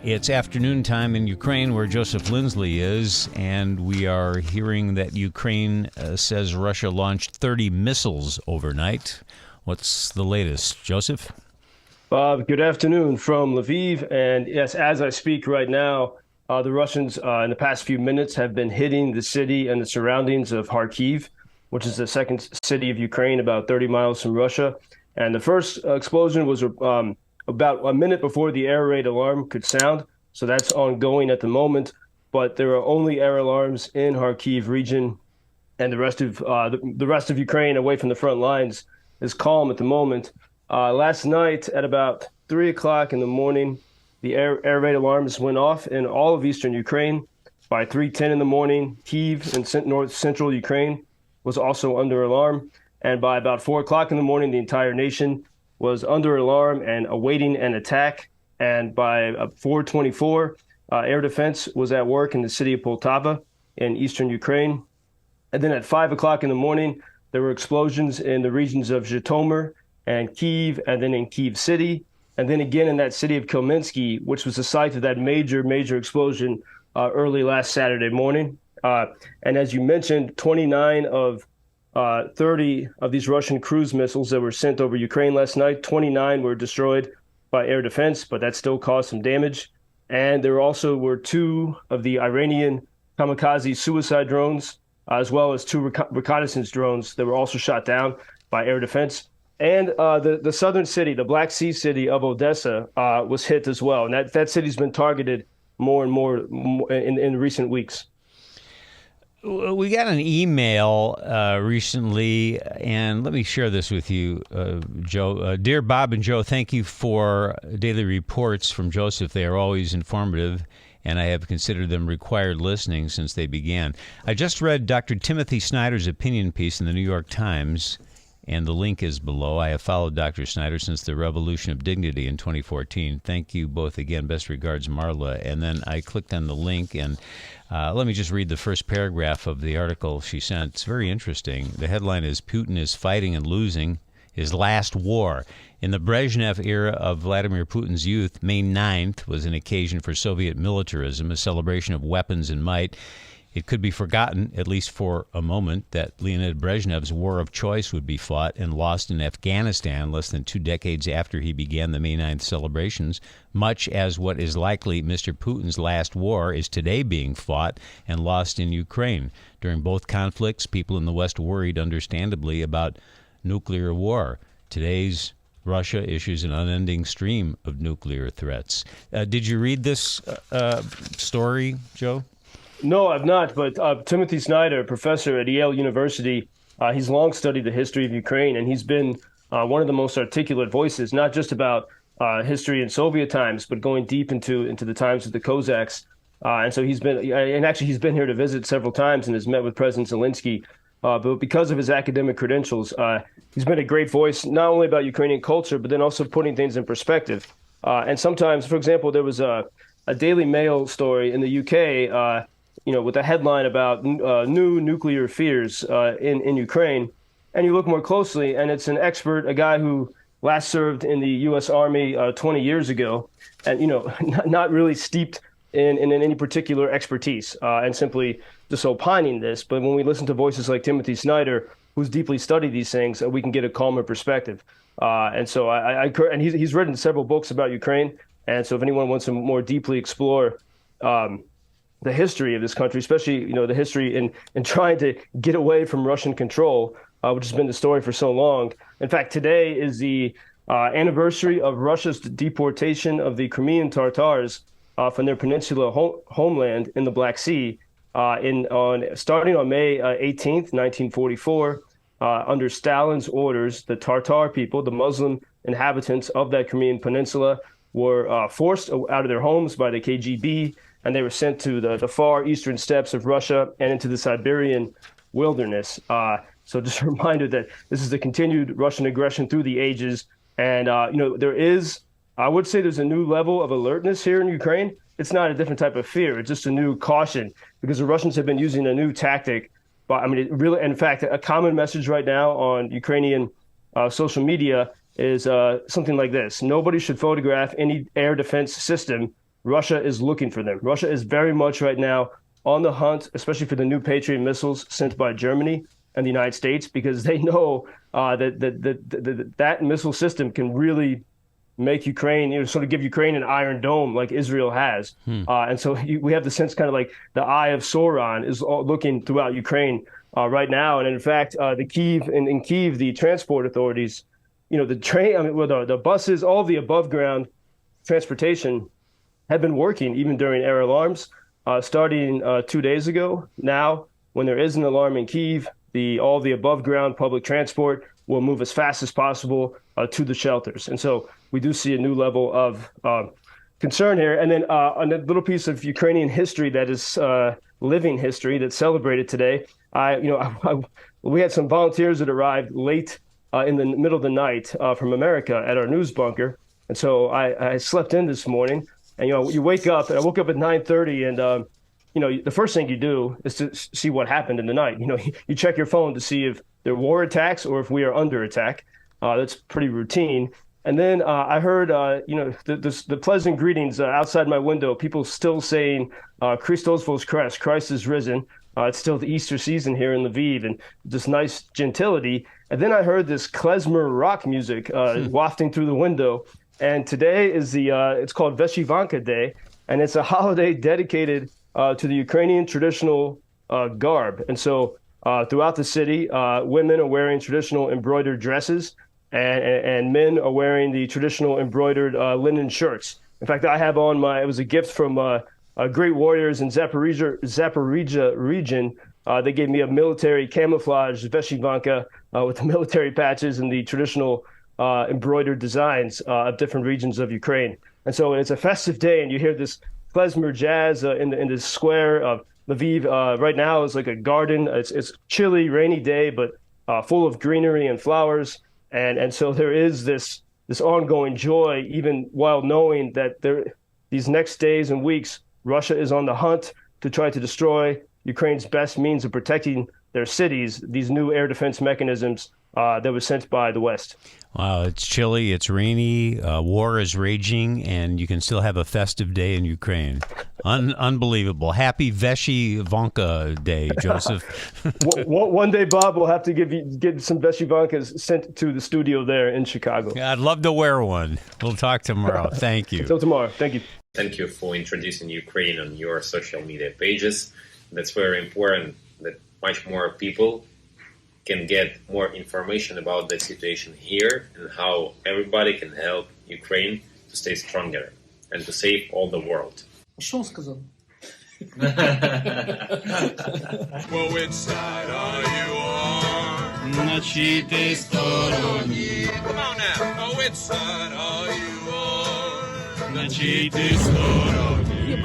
It's afternoon time in Ukraine, where Joseph Lindsley is, and we are hearing that Ukraine says Russia launched 30 missiles overnight. What's the latest, Joseph? Bob, good afternoon from Lviv. And yes, as I speak right now, the Russians in the past few minutes have been hitting the city and the surroundings of Kyiv, which is the second city of Ukraine, about 30 miles from Russia. And the first explosion was about a minute before the air raid alarm could sound. So that's ongoing at the moment. But there are only air alarms in Kyiv region, and the rest of Ukraine away from the front lines is calm at the moment. Last night at about 3 o'clock in the morning, the air raid alarms went off in all of eastern Ukraine. By 3:10 in the morning, Kyiv in north central Ukraine was also under alarm. And by about 4 o'clock in the morning, the entire nation was under alarm and awaiting an attack. And by 4:24, air defense was at work in the city of Poltava in eastern Ukraine. And then at 5 o'clock in the morning, there were explosions in the regions of Zhytomyr and Kyiv, and then in Kyiv city, and then again in that city of Khmelnytskyi, which was the site of that major explosion early last Saturday morning. And as you mentioned, 29 of 30 of these Russian cruise missiles that were sent over Ukraine last night, 29 were destroyed by air defense, but that still caused some damage. And there also were 2 of the Iranian kamikaze suicide drones, as well as 2 reconnaissance drones that were also shot down by air defense. And the southern city, the Black Sea city of Odessa, was hit as well. And that city's been targeted more and more in recent weeks. We got an email recently, and let me share this with you, Joe. Dear Bob and Joe, thank you for daily reports from Joseph. They are always informative, and I have considered them required listening since they began. I just read Dr. Timothy Snyder's opinion piece in the New York Times, and the link is below. I have followed Dr. Snyder since the Revolution of Dignity in 2014. Thank you both again. Best regards, Marla. And then I clicked on the link, and let me just read the first paragraph of the article she sent. It's very interesting. The headline is, Putin is fighting and losing his last war. In the Brezhnev era of Vladimir Putin's youth, May 9th was an occasion for Soviet militarism, a celebration of weapons and might. It could be forgotten, at least for a moment, that Leonid Brezhnev's war of choice would be fought and lost in Afghanistan less than 2 decades after he began the May 9th celebrations, much as what is likely Mr. Putin's last war is today being fought and lost in Ukraine. During both conflicts, people in the West worried, understandably, about nuclear war. Today's Russia issues an unending stream of nuclear threats. Did you read this story, Joe? No, I've not, but Timothy Snyder, professor at Yale University, he's long studied the history of Ukraine, and he's been one of the most articulate voices, not just about history in Soviet times, but going deep into the times of the Cossacks. And so he's been here to visit several times and has met with President Zelensky. But because of his academic credentials, he's been a great voice, not only about Ukrainian culture, but then also putting things in perspective. And sometimes, for example, there was a Daily Mail story in the UK, with a headline about new nuclear fears in Ukraine. And you look more closely, and it's an expert, a guy who last served in the U.S. Army 20 years ago, and, not really steeped in any particular expertise and simply just opining this. But when we listen to voices like Timothy Snyder, who's deeply studied these things, we can get a calmer perspective. And so and he's written several books about Ukraine. And so if anyone wants to more deeply explore the history of this country, especially, the history in trying to get away from Russian control, which has been the story for so long. In fact, today is the anniversary of Russia's deportation of the Crimean Tatars from their peninsula homeland in the Black Sea, starting on May 18th, 1944, under Stalin's orders. The Tatar people, the Muslim inhabitants of that Crimean peninsula, were forced out of their homes by the KGB, and they were sent to the far eastern steppes of Russia and into the Siberian wilderness. So just a reminder that this is the continued Russian aggression through the ages. And, I would say there's a new level of alertness here in Ukraine. It's not a different type of fear. It's just a new caution, because the Russians have been using a new tactic. But in fact, a common message right now on Ukrainian social media is something like this: nobody should photograph any air defense system Russia is looking for them. Russia is very much right now on the hunt, especially for the new Patriot missiles sent by Germany and the United States, because they know that missile system can really make Ukraine, sort of give Ukraine an iron dome like Israel has. And so we have the sense kind of like the eye of Sauron is looking throughout Ukraine right now. And in fact, in Kyiv, the transport authorities, the buses, all the above ground transportation have been working even during air alarms, starting 2 days ago. Now, when there is an alarm in Kyiv, all the above ground public transport will move as fast as possible to the shelters. And so we do see a new level of concern here. And then a little piece of Ukrainian history that is living history that's celebrated today. We had some volunteers that arrived late in the middle of the night from America at our news bunker. And so I slept in this morning, and, you wake up, and I woke up at 9:30, and, the first thing you do is to see what happened in the night. You check your phone to see if there are war attacks or if we are under attack. That's pretty routine. And then I heard, the pleasant greetings outside my window, people still saying, Christos voskres, Christ is risen. It's still the Easter season here in Lviv, and this nice gentility. And then I heard this klezmer rock music wafting through the window. And today is it's called Vyschyvanka Day, and it's a holiday dedicated to the Ukrainian traditional garb. And so throughout the city, women are wearing traditional embroidered dresses, and men are wearing the traditional embroidered linen shirts. In fact, I have on it was a gift from great warriors in Zaporizhia region. They gave me a military camouflage Vyschyvanka with the military patches and the traditional embroidered designs of different regions of Ukraine. And so it's a festive day, and you hear this klezmer jazz in the square of Lviv. Right now is like a garden. It's chilly, rainy day, but full of greenery and flowers. And so there is this ongoing joy, even while knowing that these next days and weeks, Russia is on the hunt to try to destroy Ukraine's best means of protecting their cities, these new air defense mechanisms that were sent by the West. Wow, it's chilly, it's rainy, war is raging, and you can still have a festive day in Ukraine. Unbelievable. Happy Vyschyvanka Day, Joseph. One day, Bob, we'll have to get some Vyschyvankas sent to the studio there in Chicago. Yeah, I'd love to wear one. We'll talk tomorrow. Thank you. Until tomorrow. Thank you. Thank you for introducing Ukraine on your social media pages. That's very important that much more people can get more information about the situation here and how everybody can help Ukraine to stay stronger and to save all the world. Що він сказав? Well, which side are you on? На чиїй ти стороні? Come on now. Oh, which side are you on? На чиїй ти стороні?